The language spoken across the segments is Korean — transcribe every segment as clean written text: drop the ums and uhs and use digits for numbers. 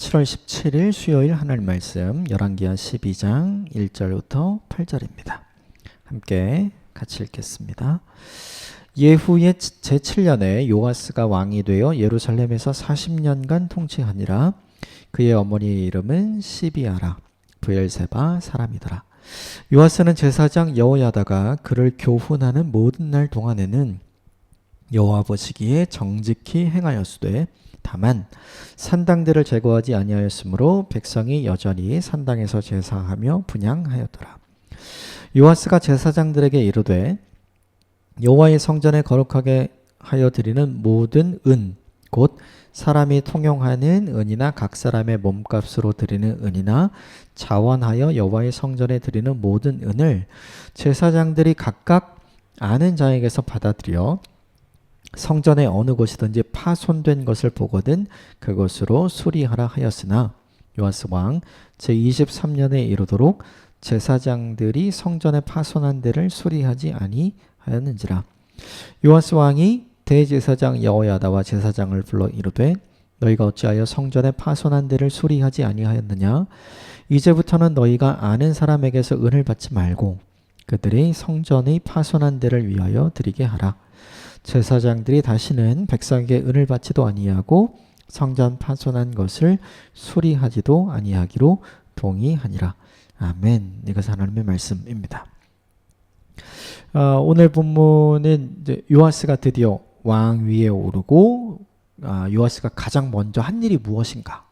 7월 17일 수요일 하나님 말씀 열왕기하 12장 1절부터 8절입니다. 함께 같이 읽겠습니다. 예후의 제7년에 요아스가 왕이 되어 예루살렘에서 40년간 통치하니라. 그의 어머니의 이름은 시비아라 브엘세바 사람이더라. 요아스는 제사장 여호야다가 그를 교훈하는 모든 날 동안에는 여호와 보시기에 정직히 행하였으되 다만 산당들을 제거하지 아니하였으므로 백성이 여전히 산당에서 제사하며 분향하였더라. 요아스가 제사장들에게 이르되 여호와의 성전에 거룩하게 하여 드리는 모든 은 곧 사람이 통용하는 은이나 각 사람의 몸값으로 드리는 은이나 자원하여 여호와의 성전에 드리는 모든 은을 제사장들이 각각 아는 자에게서 받아들여 성전의 어느 곳이든지 파손된 것을 보거든 그것으로 수리하라 하였으나 요아스 왕 제23년에 이르도록 제사장들이 성전에 파손한 데를 수리하지 아니하였는지라. 요아스 왕이 대제사장 여호야다와 제사장을 불러 이르되 너희가 어찌하여 성전에 파손한 데를 수리하지 아니하였느냐. 이제부터는 너희가 아는 사람에게서 은을 받지 말고 그들이 성전의 파손한 데를 위하여 드리게 하라. 제사장들이 다시는 백성에게 은을 받지도 아니하고 성전 파손한 것을 수리하지도 아니하기로 동의하니라. 아멘. 이것은 하나님의 말씀입니다. 오늘 본문은 이제 요아스가 드디어 왕 위에 오르고 요아스가 가장 먼저 한 일이 무엇인가?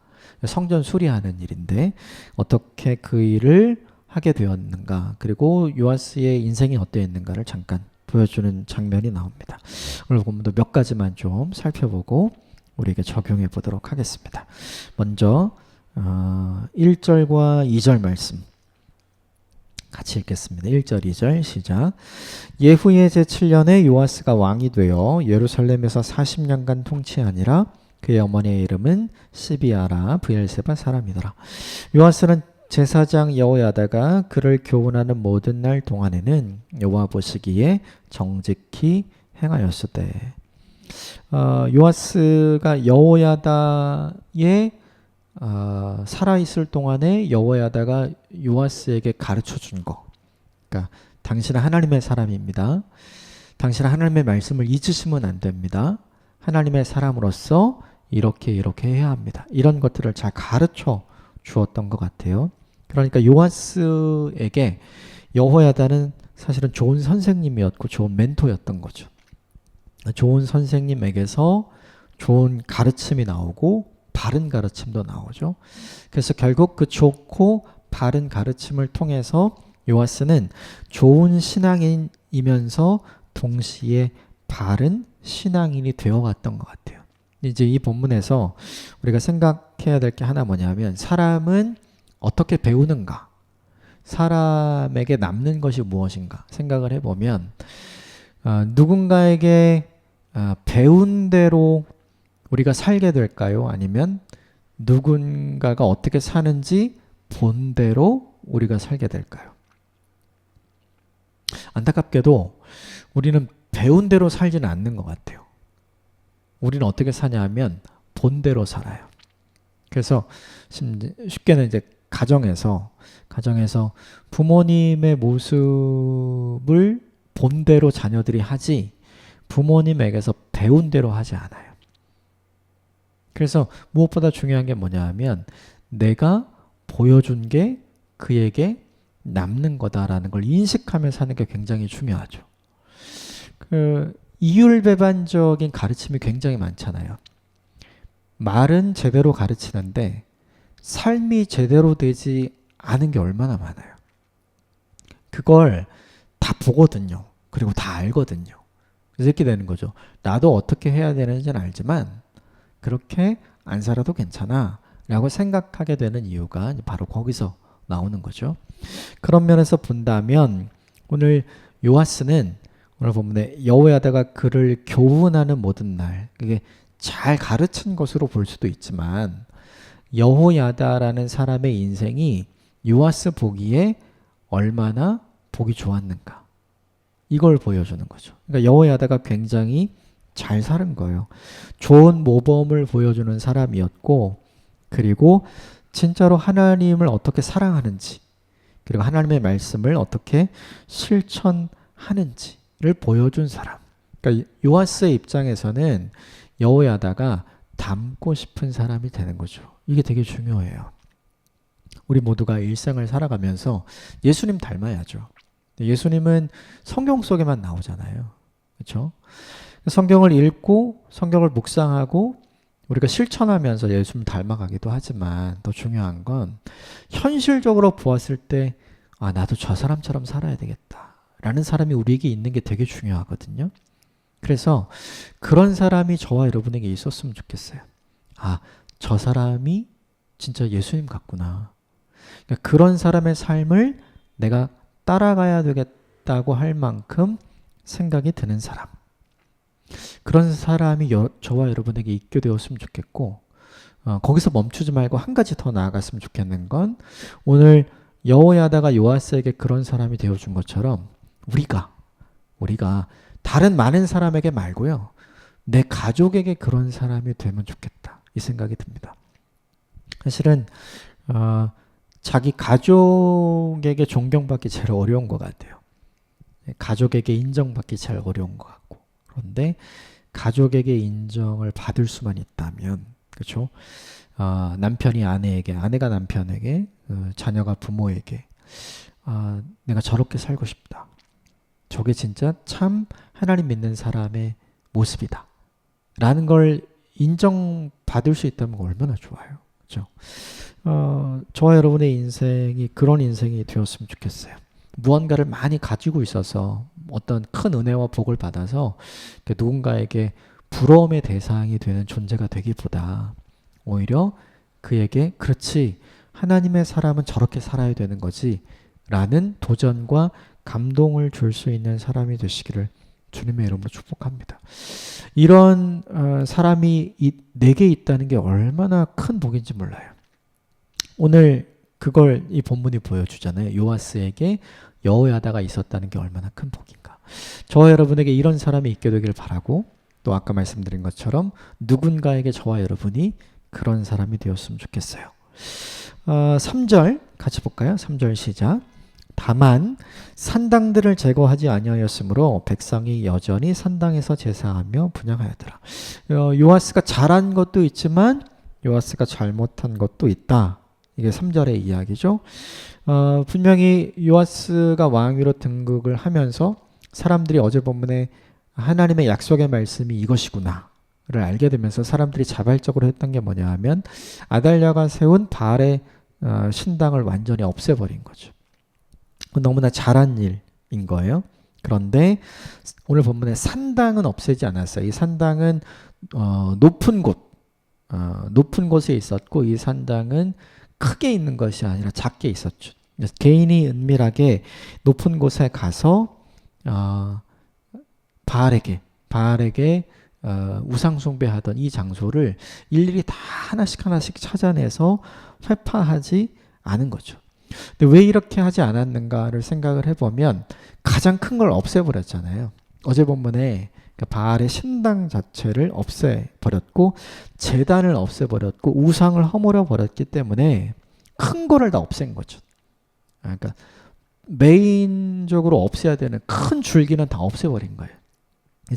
성전 수리하는 일인데 어떻게 그 일을 하게 되었는가? 그리고 요아스의 인생이 어떠했는가를 잠깐 보여주는 장면이 나옵니다. 오늘 본문도 몇 가지만 좀 살펴보고 우리에게 적용해 보도록 하겠습니다. 먼저 1절과 2절 말씀 같이 읽겠습니다. 1절 2절 시작. 예후의 제7년에 요아스가 왕이 되어 예루살렘에서 40년간 통치하니라. 그의 어머니의 이름은 시비아라 브엘세바 사람이더라. 요아스는 제사장 여호야다가 그를 교훈하는 모든 날 동안에는 여호와 보시기에 정직히 행하였으되. 요아스가 여호야다의 살아있을 동안에 여호야다가 요아스에게 가르쳐준 거, 그러니까 당신은 하나님의 사람입니다. 당신은 하나님의 말씀을 잊으시면 안 됩니다. 하나님의 사람으로서 이렇게 해야 합니다. 이런 것들을 잘 가르쳐 주었던 것 같아요. 그러니까 요아스에게 여호야다는 사실은 좋은 선생님이었고 좋은 멘토였던 거죠. 좋은 선생님에게서 좋은 가르침이 나오고 바른 가르침도 나오죠. 그래서 결국 그 좋고 바른 가르침을 통해서 요아스는 좋은 신앙인이면서 동시에 바른 신앙인이 되어갔던 것 같아요. 이제 이 본문에서 우리가 생각해야 될 게 하나 뭐냐면 사람은 어떻게 배우는가? 사람에게 남는 것이 무엇인가? 생각을 해보면 누군가에게 배운 대로 우리가 살게 될까요? 아니면 누군가가 어떻게 사는지 본 대로 우리가 살게 될까요? 안타깝게도 우리는 배운 대로 살지는 않는 것 같아요. 우리는 어떻게 사냐 하면 본 대로 살아요. 그래서 쉽게는 이제 가정에서 부모님의 모습을 본 대로 자녀들이 하지 부모님에게서 배운 대로 하지 않아요. 그래서 무엇보다 중요한 게 뭐냐 하면 내가 보여준 게 그에게 남는 거다라는 걸 인식하며 사는 게 굉장히 중요하죠. 이율배반적인 가르침이 굉장히 많잖아요. 말은 제대로 가르치는데 삶이 제대로 되지 않은 게 얼마나 많아요. 그걸 다 보거든요. 그리고 다 알거든요. 그래서 이렇게 되는 거죠. 나도 어떻게 해야 되는지는 알지만 그렇게 안 살아도 괜찮아 라고 생각하게 되는 이유가 바로 거기서 나오는 거죠. 그런 면에서 본다면 오늘 요아스는 오늘 본문에 여호야다가 그를 교훈하는 모든 날, 그게 잘 가르친 것으로 볼 수도 있지만 여호야다라는 사람의 인생이 요아스 보기에 얼마나 보기 좋았는가, 이걸 보여주는 거죠. 그러니까 여호야다가 굉장히 잘 사는 거예요. 좋은 모범을 보여주는 사람이었고 그리고 진짜로 하나님을 어떻게 사랑하는지, 그리고 하나님의 말씀을 어떻게 실천하는지를 보여준 사람. 그러니까 요아스의 입장에서는 여호야다가 닮고 싶은 사람이 되는 거죠. 이게 되게 중요해요. 우리 모두가 일생을 살아가면서 예수님 닮아야죠. 예수님은 성경 속에만 나오잖아요. 그렇죠? 성경을 읽고 성경을 묵상하고 우리가 실천하면서 예수님 닮아가기도 하지만 더 중요한 건 현실적으로 보았을 때 나도 저 사람처럼 살아야 되겠다 라는 사람이 우리에게 있는 게 되게 중요하거든요. 그래서 그런 사람이 저와 여러분에게 있었으면 좋겠어요. 저 사람이 진짜 예수님 같구나. 그러니까 그런 사람의 삶을 내가 따라가야 되겠다고 할 만큼 생각이 드는 사람. 그런 사람이 저와 여러분에게 있게 되었으면 좋겠고, 거기서 멈추지 말고 한 가지 더 나아갔으면 좋겠는 건 오늘 여호야다가 요아스에게 그런 사람이 되어준 것처럼 우리가 다른 많은 사람에게 말고요, 내 가족에게 그런 사람이 되면 좋겠다 이 생각이 듭니다. 사실은 자기 가족에게 존경받기 제일 어려운 것 같아요. 가족에게 인정받기 제일 어려운 것 같고, 그런데 가족에게 인정을 받을 수만 있다면, 그렇죠? 남편이 아내에게, 아내가 남편에게, 자녀가 부모에게 내가 저렇게 살고 싶다. 저게 진짜 참 하나님 믿는 사람의 모습이다. 라는 걸 인정받을 수 있다면 얼마나 좋아요. 그렇죠? 저와 여러분의 인생이 그런 인생이 되었으면 좋겠어요. 무언가를 많이 가지고 있어서 어떤 큰 은혜와 복을 받아서 누군가에게 부러움의 대상이 되는 존재가 되기보다 오히려 그에게 그렇지, 하나님의 사람은 저렇게 살아야 되는 거지 라는 도전과 감동을 줄 수 있는 사람이 되시기를 주님의 이름으로 축복합니다. 이런 사람이 내게 있다는 게 얼마나 큰 복인지 몰라요. 오늘 그걸 이 본문이 보여주잖아요. 요아스에게 여호야다가 있었다는 게 얼마나 큰 복인가. 저와 여러분에게 이런 사람이 있게 되길 바라고, 또 아까 말씀드린 것처럼 누군가에게 저와 여러분이 그런 사람이 되었으면 좋겠어요. 3절 같이 볼까요? 3절 시작. 다만 산당들을 제거하지 아니하였으므로 백성이 여전히 산당에서 제사하며 분향하였더라. 요아스가 잘한 것도 있지만 요아스가 잘못한 것도 있다. 이게 3절의 이야기죠. 분명히 요아스가 왕위로 등극을 하면서 사람들이 어제 본문에 하나님의 약속의 말씀이 이것이구나 를 알게 되면서 사람들이 자발적으로 했던 게 뭐냐 하면 아달랴가 세운 바알의 신당을 완전히 없애버린 거죠. 너무나 잘한 일인 거예요. 그런데 오늘 본문에 산당은 없애지 않았어요. 이 산당은 높은 곳에 있었고, 이 산당은 크게 있는 것이 아니라 작게 있었죠. 그래서 개인이 은밀하게 높은 곳에 가서 바알에게 우상 숭배하던 이 장소를 일일이 다 하나씩 찾아내서 회파하지 않은 거죠. 근데 왜 이렇게 하지 않았는가를 생각을 해보면 가장 큰 걸 없애버렸잖아요. 어제 본문에 바알의 신당 자체를 없애버렸고 제단을 없애버렸고 우상을 허물어 버렸기 때문에 큰 거를 다 없앤 거죠. 그러니까 메인적으로 없애야 되는 큰 줄기는 다 없애버린 거예요.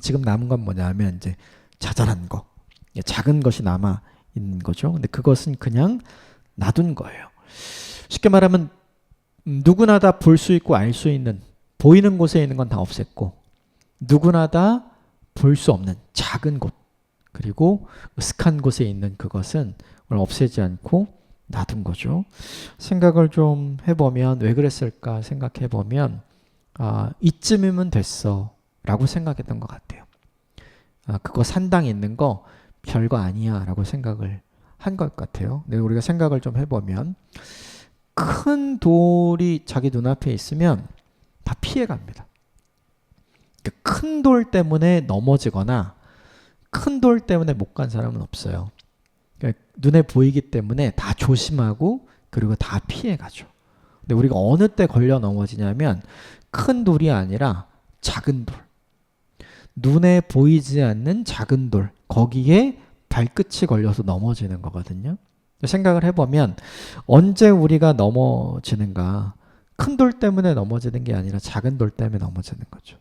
지금 남은 건 뭐냐면 이제 자잘한 거, 작은 것이 남아 있는 거죠. 근데 그것은 그냥 놔둔 거예요. 쉽게 말하면 누구나 다 볼 수 있고 알 수 있는 보이는 곳에 있는 건 다 없앴고, 누구나 다 볼 수 없는 작은 곳, 그리고 으슥한 곳에 있는 그것은 없애지 않고 놔둔 거죠. 생각을 좀 해보면 왜 그랬을까 생각해보면 이쯤이면 됐어 라고 생각했던 것 같아요. 그거 산당에 있는 거 별거 아니야 라고 생각을 한 것 같아요. 근데 우리가 생각을 좀 해보면 큰 돌이 자기 눈앞에 있으면 다 피해갑니다. 큰 돌 때문에 넘어지거나 큰 돌 때문에 못 간 사람은 없어요. 그러니까 눈에 보이기 때문에 다 조심하고 그리고 다 피해가죠. 근데 우리가 어느 때 걸려 넘어지냐면 큰 돌이 아니라 작은 돌, 눈에 보이지 않는 작은 돌, 거기에 발끝이 걸려서 넘어지는 거거든요. 생각을 해보면 언제 우리가 넘어지는가? 큰 돌 때문에 넘어지는 게 아니라 작은 돌 때문에 넘어지는 거죠.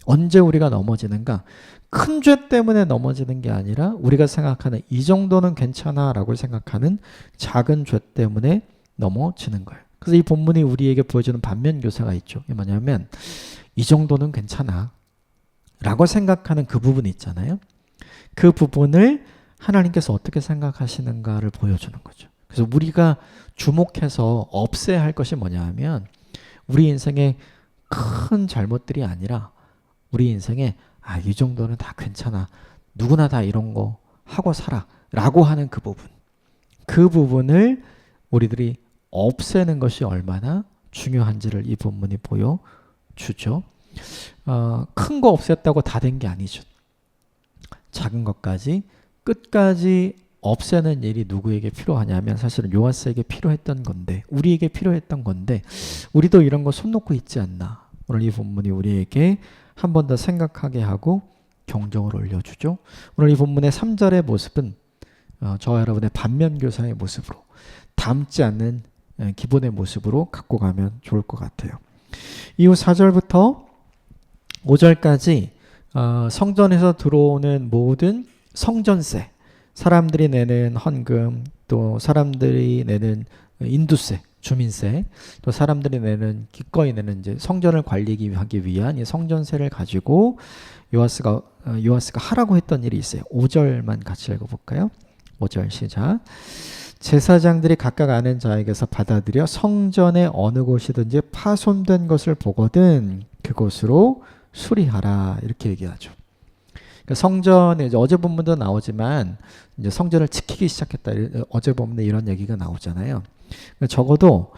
언제 우리가 넘어지는가? 큰 죄 때문에 넘어지는 게 아니라 우리가 생각하는 이 정도는 괜찮아 라고 생각하는 작은 죄 때문에 넘어지는 거예요. 그래서 이 본문이 우리에게 보여주는 반면교사가 있죠. 이게 뭐냐면 이 정도는 괜찮아 라고 생각하는 그 부분이 있잖아요. 그 부분을 하나님께서 어떻게 생각하시는가를 보여주는 거죠. 그래서 우리가 주목해서 없애야 할 것이 뭐냐 하면 우리 인생의 큰 잘못들이 아니라 우리 인생에 이 정도는 다 괜찮아. 누구나 다 이런 거 하고 살아. 라고 하는 그 부분. 그 부분을 우리들이 없애는 것이 얼마나 중요한지를 이 본문이 보여주죠. 큰 거 없앴다고 다 된 게 아니죠. 작은 것까지 끝까지 없애는 일이 누구에게 필요하냐면 사실은 요아스에게 필요했던 건데 우리에게 필요했던 건데 우리도 이런 거 손 놓고 있지 않나. 오늘 이 본문이 우리에게 한 번 더 생각하게 하고 경종을 올려주죠. 오늘 이 본문의 3절의 모습은 저와 여러분의 반면교사의 모습으로 닮지 않는 기본의 모습으로 갖고 가면 좋을 것 같아요. 이후 4절부터 5절까지 성전에서 들어오는 모든 성전세, 사람들이 내는 헌금, 또 사람들이 내는 인두세, 주민세, 또 사람들이 내는 기꺼이 내는 이제 성전을 관리하기 위한 이 성전세를 가지고 요아스가 하라고 했던 일이 있어요. 5절만 같이 읽어볼까요? 5절 시작. 제사장들이 각각 아는 자에게서 받아들여 성전의 어느 곳이든지 파손된 것을 보거든 그곳으로 수리하라 이렇게 얘기하죠. 그러니까 성전에 이제 어제 본문도 나오지만 이제 성전을 지키기 시작했다. 어제 본문에 이런 얘기가 나오잖아요. 그러니까 적어도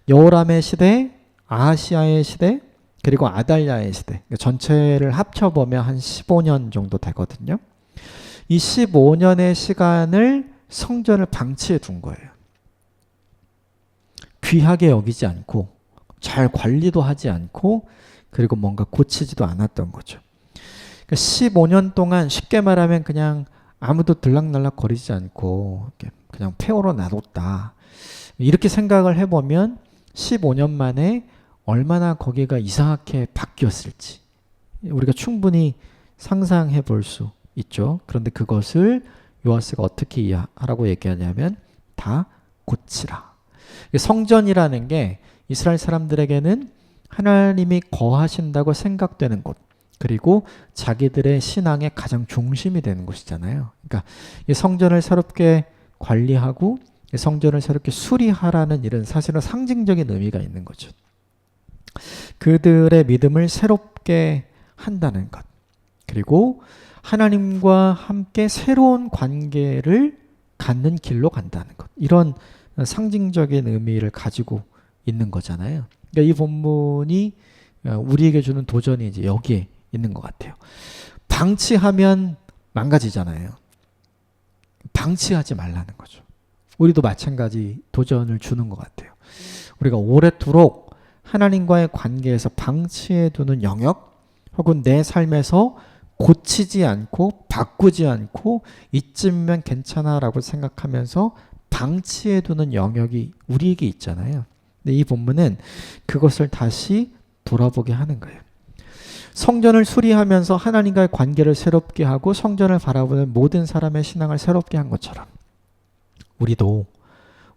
여호람의 시대, 아하시아의 시대, 그리고 아달랴의 시대 그러니까 전체를 합쳐보면 한 15년 정도 되거든요. 이 15년의 시간을 성전을 방치해 둔 거예요. 귀하게 여기지 않고 잘 관리도 하지 않고 그리고 뭔가 고치지도 않았던 거죠. 그러니까 15년 동안 쉽게 말하면 그냥 아무도 들락날락 거리지 않고 그냥 폐허로 놔뒀다. 이렇게 생각을 해보면 15년 만에 얼마나 거기가 이상하게 바뀌었을지 우리가 충분히 상상해 볼 수 있죠. 그런데 그것을 요아스가 어떻게 이해하라고 얘기하냐면 다 고치라. 성전이라는 게 이스라엘 사람들에게는 하나님이 거하신다고 생각되는 곳 그리고 자기들의 신앙의 가장 중심이 되는 곳이잖아요. 그러니까 이 성전을 새롭게 관리하고 이 성전을 새롭게 수리하라는 일은 사실은 상징적인 의미가 있는 거죠. 그들의 믿음을 새롭게 한다는 것 그리고 하나님과 함께 새로운 관계를 갖는 길로 간다는 것 이런 상징적인 의미를 가지고 있는 거잖아요. 그러니까 이 본문이 우리에게 주는 도전이 이제 여기에 있는 것 같아요. 방치하면 망가지잖아요. 방치하지 말라는 거죠. 우리도 마찬가지 도전을 주는 것 같아요. 우리가 오래도록 하나님과의 관계에서 방치해 두는 영역 혹은 내 삶에서 고치지 않고 바꾸지 않고 이쯤면 괜찮아 라고 생각하면서 방치해 두는 영역이 우리에게 있잖아요. 근데 이 본문은 그것을 다시 돌아보게 하는 거예요. 성전을 수리하면서 하나님과의 관계를 새롭게 하고 성전을 바라보는 모든 사람의 신앙을 새롭게 한 것처럼 우리도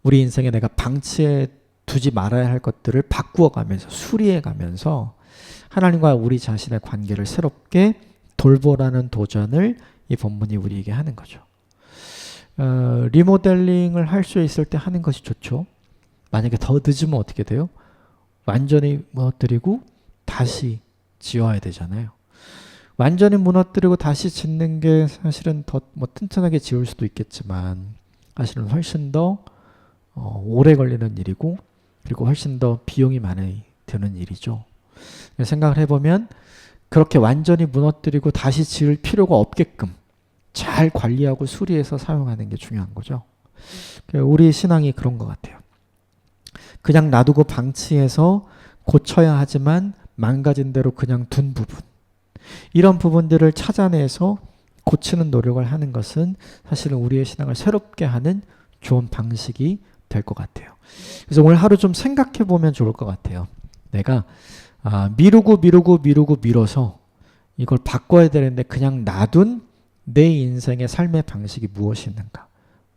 우리 인생에 내가 방치해 두지 말아야 할 것들을 바꾸어 가면서 수리해 가면서 하나님과 우리 자신의 관계를 새롭게 돌보라는 도전을 이 본문이 우리에게 하는 거죠. 리모델링을 할 수 있을 때 하는 것이 좋죠. 만약에 더 늦으면 어떻게 돼요? 완전히 무너뜨리고 다시 지어야 되잖아요. 완전히 무너뜨리고 다시 짓는 게 사실은 더 튼튼하게 지을 수도 있겠지만 사실은 훨씬 더 오래 걸리는 일이고 그리고 훨씬 더 비용이 많이 드는 일이죠. 생각을 해보면 그렇게 완전히 무너뜨리고 다시 지을 필요가 없게끔 잘 관리하고 수리해서 사용하는 게 중요한 거죠. 우리 신앙이 그런 것 같아요. 그냥 놔두고 방치해서 고쳐야 하지만 망가진 대로 그냥 둔 부분 이런 부분들을 찾아내서 고치는 노력을 하는 것은 사실은 우리의 신앙을 새롭게 하는 좋은 방식이 될 것 같아요. 그래서 오늘 하루 좀 생각해 보면 좋을 것 같아요. 내가 미뤄서 이걸 바꿔야 되는데 그냥 놔둔 내 인생의 삶의 방식이 무엇이 있는가?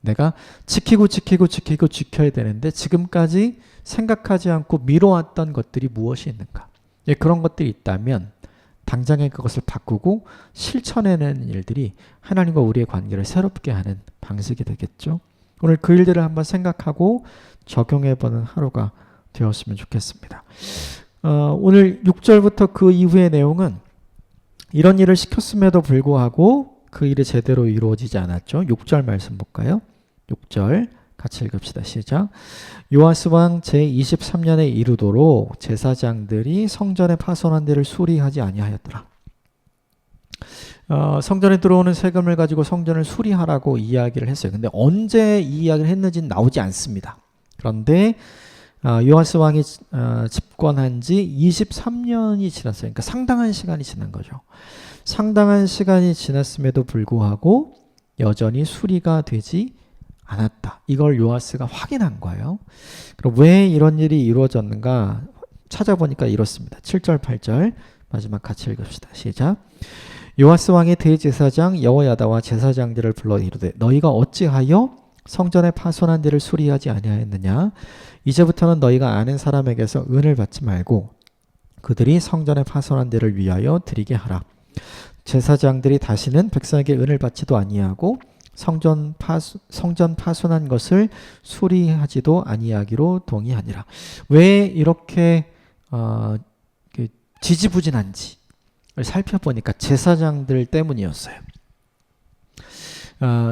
내가 지켜야 되는데 지금까지 생각하지 않고 미뤄왔던 것들이 무엇이 있는가? 그런 것들이 있다면 당장에 그것을 바꾸고 실천해내는 일들이 하나님과 우리의 관계를 새롭게 하는 방식이 되겠죠. 오늘 그 일들을 한번 생각하고 적용해보는 하루가 되었으면 좋겠습니다. 오늘 6절부터 그 이후의 내용은 이런 일을 시켰음에도 불구하고 그 일이 제대로 이루어지지 않았죠. 6절 말씀 볼까요? 6절 같이 읽읍시다. 시작. 요아스 왕 제23년에 이르도록 제사장들이 성전에 파손한 데를 수리하지 아니하였더라. 성전에 들어오는 세금을 가지고 성전을 수리하라고 이야기를 했어요. 근데 언제 이 이야기를 했는지는 나오지 않습니다. 그런데 요아스 왕이 집권한 지 23년이 지났어요. 그러니까 상당한 시간이 지난 거죠. 상당한 시간이 지났음에도 불구하고 여전히 수리가 되지 않았다. 이걸 요아스가 확인한 거예요. 그럼 왜 이런 일이 이루어졌는가 찾아보니까 이렇습니다. 7절 8절 마지막 같이 읽읍시다. 시작. 요아스 왕의 대제사장 여호야다와 제사장들을 불러 이르되 너희가 어찌하여 성전에 파손한 데를 수리하지 아니하였느냐? 이제부터는 너희가 아는 사람에게서 은을 받지 말고 그들이 성전에 파손한 데를 위하여 드리게 하라. 제사장들이 다시는 백성에게 은을 받지도 아니하고 성전 파손한 것을 수리하지도 아니하기로 동의하니라. 왜 이렇게 지지부진한지 살펴보니까 제사장들 때문이었어요.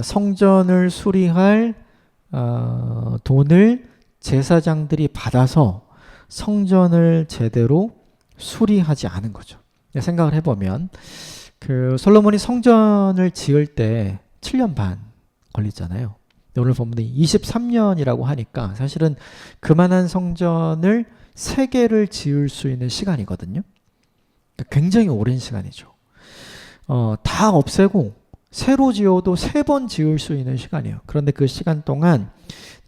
성전을 수리할 돈을 제사장들이 받아서 성전을 제대로 수리하지 않은 거죠. 생각을 해보면 솔로몬이 성전을 지을 때 7년 반 걸리잖아요. 오늘 보면 23년이라고 하니까 사실은 그만한 성전을 3개를 지을 수 있는 시간이거든요. 굉장히 오랜 시간이죠. 다 없애고 새로 지어도 3번 지을 수 있는 시간이에요. 그런데 그 시간 동안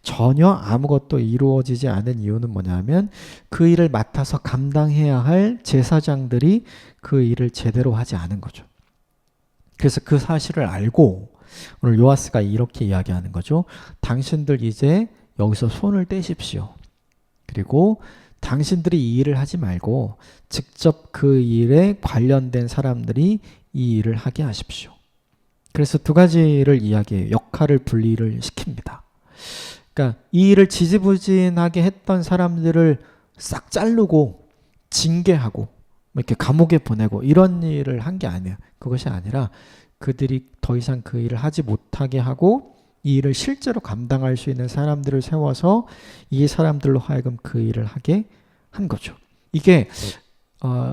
전혀 아무것도 이루어지지 않은 이유는 뭐냐면 그 일을 맡아서 감당해야 할 제사장들이 그 일을 제대로 하지 않은 거죠. 그래서 그 사실을 알고 오늘 요아스가 이렇게 이야기하는 거죠. 당신들 이제 여기서 손을 떼십시오. 그리고 당신들이 이 일을 하지 말고 직접 그 일에 관련된 사람들이 이 일을 하게 하십시오. 그래서 2가지를 이야기해요. 역할을 분리를 시킵니다. 그러니까 이 일을 지지부진하게 했던 사람들을 싹 자르고 징계하고 이렇게 감옥에 보내고 이런 일을 한 게 아니에요. 그것이 아니라 그들이 더 이상 그 일을 하지 못하게 하고 이 일을 실제로 감당할 수 있는 사람들을 세워서 이 사람들로 하여금 그 일을 하게 한 거죠. 이게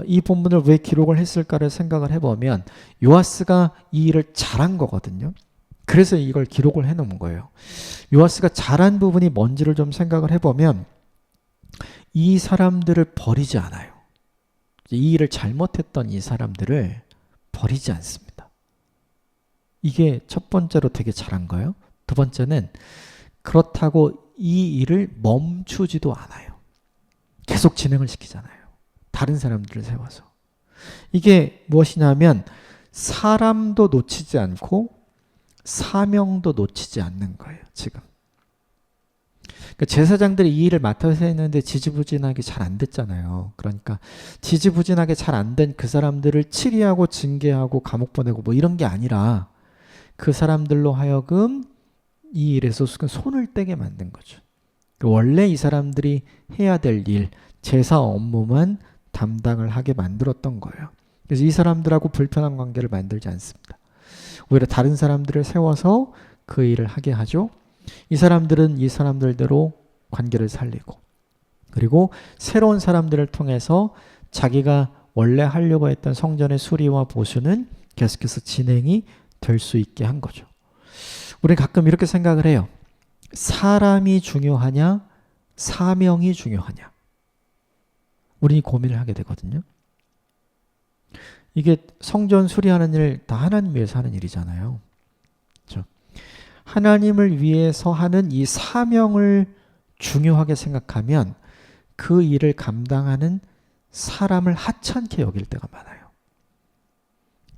이 본문을 왜 기록을 했을까를 생각을 해보면 요아스가 이 일을 잘한 거거든요. 그래서 이걸 기록을 해놓은 거예요. 요아스가 잘한 부분이 뭔지를 좀 생각을 해보면 이 사람들을 버리지 않아요. 이 일을 잘못했던 이 사람들을 버리지 않습니다. 이게 첫 번째로 되게 잘한 거예요. 2번째는 그렇다고 이 일을 멈추지도 않아요. 계속 진행을 시키잖아요. 다른 사람들을 세워서. 이게 무엇이냐면 사람도 놓치지 않고 사명도 놓치지 않는 거예요. 지금. 그러니까 제사장들이 이 일을 맡아서 했는데 지지부진하게 잘 안 됐잖아요. 그러니까 지지부진하게 잘 안 된 그 사람들을 치리하고 징계하고 감옥 보내고 뭐 이런 게 아니라 그 사람들로 하여금 이 일에서 손을 떼게 만든 거죠. 원래 이 사람들이 해야 될 일, 제사 업무만 담당을 하게 만들었던 거예요. 그래서 이 사람들하고 불편한 관계를 만들지 않습니다. 오히려 다른 사람들을 세워서 그 일을 하게 하죠. 이 사람들은 이 사람들대로 관계를 살리고 그리고 새로운 사람들을 통해서 자기가 원래 하려고 했던 성전의 수리와 보수는 계속해서 진행이 될 수 있게 한 거죠. 우리는 가끔 이렇게 생각을 해요. 사람이 중요하냐? 사명이 중요하냐? 우리 고민을 하게 되거든요. 이게 성전 수리하는 일 다 하나님 위해서 하는 일이잖아요. 그렇죠? 하나님을 위해서 하는 이 사명을 중요하게 생각하면 그 일을 감당하는 사람을 하찮게 여길 때가 많아요.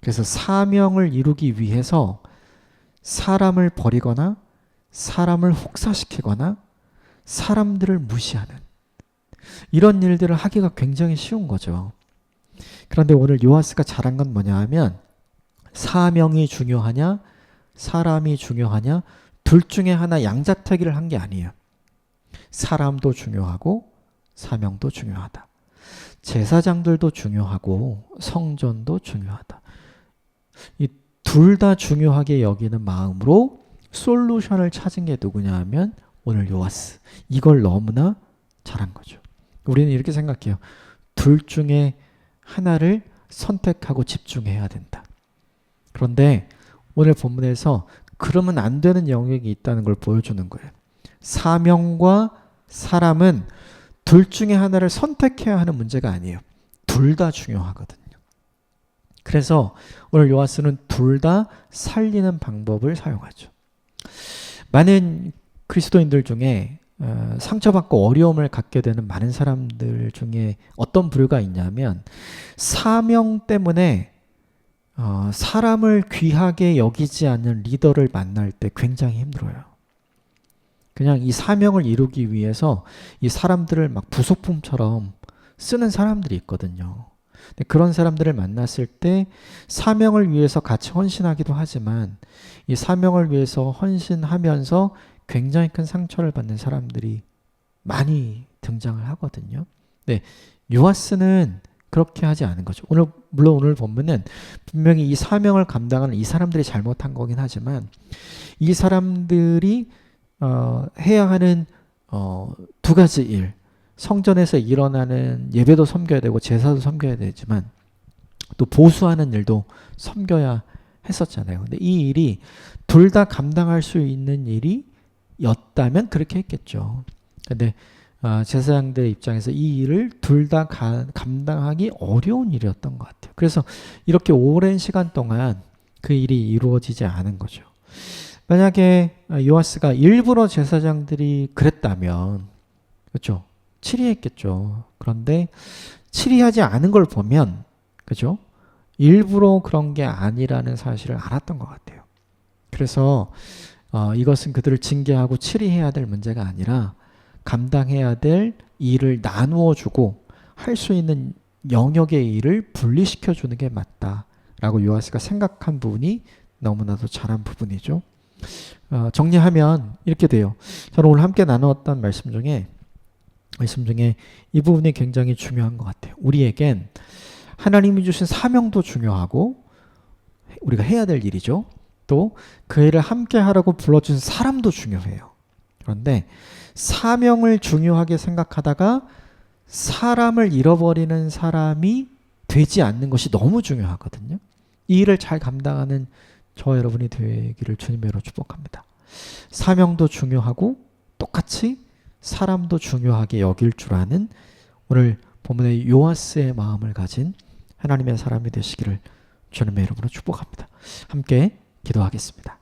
그래서 사명을 이루기 위해서 사람을 버리거나 사람을 혹사시키거나 사람들을 무시하는 이런 일들을 하기가 굉장히 쉬운 거죠. 그런데 오늘 요아스가 잘한 건 뭐냐 하면 사명이 중요하냐 사람이 중요하냐 둘 중에 하나 양자택일을 한 게 아니에요. 사람도 중요하고 사명도 중요하다. 제사장들도 중요하고 성전도 중요하다. 이 둘 다 중요하게 여기는 마음으로 솔루션을 찾은 게 누구냐 하면 오늘 요아스. 이걸 너무나 잘한 거죠. 우리는 이렇게 생각해요. 둘 중에 하나를 선택하고 집중해야 된다. 그런데 오늘 본문에서 그러면 안 되는 영역이 있다는 걸 보여주는 거예요. 사명과 사람은 둘 중에 하나를 선택해야 하는 문제가 아니에요. 둘 다 중요하거든요. 그래서 오늘 요아스는 둘 다 살리는 방법을 사용하죠. 많은 그리스도인들 중에 상처받고 어려움을 갖게 되는 많은 사람들 중에 어떤 부류가 있냐면 사명 때문에 사람을 귀하게 여기지 않는 리더를 만날 때 굉장히 힘들어요. 그냥 이 사명을 이루기 위해서 이 사람들을 막 부속품처럼 쓰는 사람들이 있거든요. 근데 그런 사람들을 만났을 때 사명을 위해서 같이 헌신하기도 하지만 이 사명을 위해서 헌신하면서 굉장히 큰 상처를 받는 사람들이 많이 등장을 하거든요. 네, 요아스는 그렇게 하지 않은 거죠. 물론 오늘 본문은 분명히 이 사명을 감당하는 이 사람들이 잘못한 거긴 하지만 이 사람들이 해야 하는 두 가지 일, 성전에서 일어나는 예배도 섬겨야 되고 제사도 섬겨야 되지만 또 보수하는 일도 섬겨야 했었잖아요. 근데 이 일이 둘 다 감당할 수 있는 일이었다면 그렇게 했겠죠. 근데 제사장들의 입장에서 이 일을 둘 다 감당하기 어려운 일이었던 것 같아요. 그래서 이렇게 오랜 시간 동안 그 일이 이루어지지 않은 거죠. 만약에 요아스가 일부러 제사장들이 그랬다면 그렇죠? 치리했겠죠. 그런데 치리하지 않은 걸 보면 그렇죠? 일부러 그런 게 아니라는 사실을 알았던 것 같아요. 그래서 이것은 그들을 징계하고 치리해야 될 문제가 아니라 감당해야 될 일을 나누어 주고 할 수 있는 영역의 일을 분리시켜 주는 게 맞다라고 요아스가 생각한 부분이 너무나도 잘한 부분이죠. 정리하면 이렇게 돼요. 저는 오늘 함께 나누었던 말씀 중에 이 부분이 굉장히 중요한 것 같아요. 우리에겐 하나님이 주신 사명도 중요하고 우리가 해야 될 일이죠. 또 그 일을 함께 하라고 불러준 사람도 중요해요. 그런데 사명을 중요하게 생각하다가 사람을 잃어버리는 사람이 되지 않는 것이 너무 중요하거든요. 이 일을 잘 감당하는 저와 여러분이 되기를 주님으로 축복합니다. 사명도 중요하고 똑같이 사람도 중요하게 여길 줄 아는 오늘 본문의 요아스의 마음을 가진 하나님의 사람이 되시기를 주님의 이름으로 축복합니다. 함께 기도하겠습니다.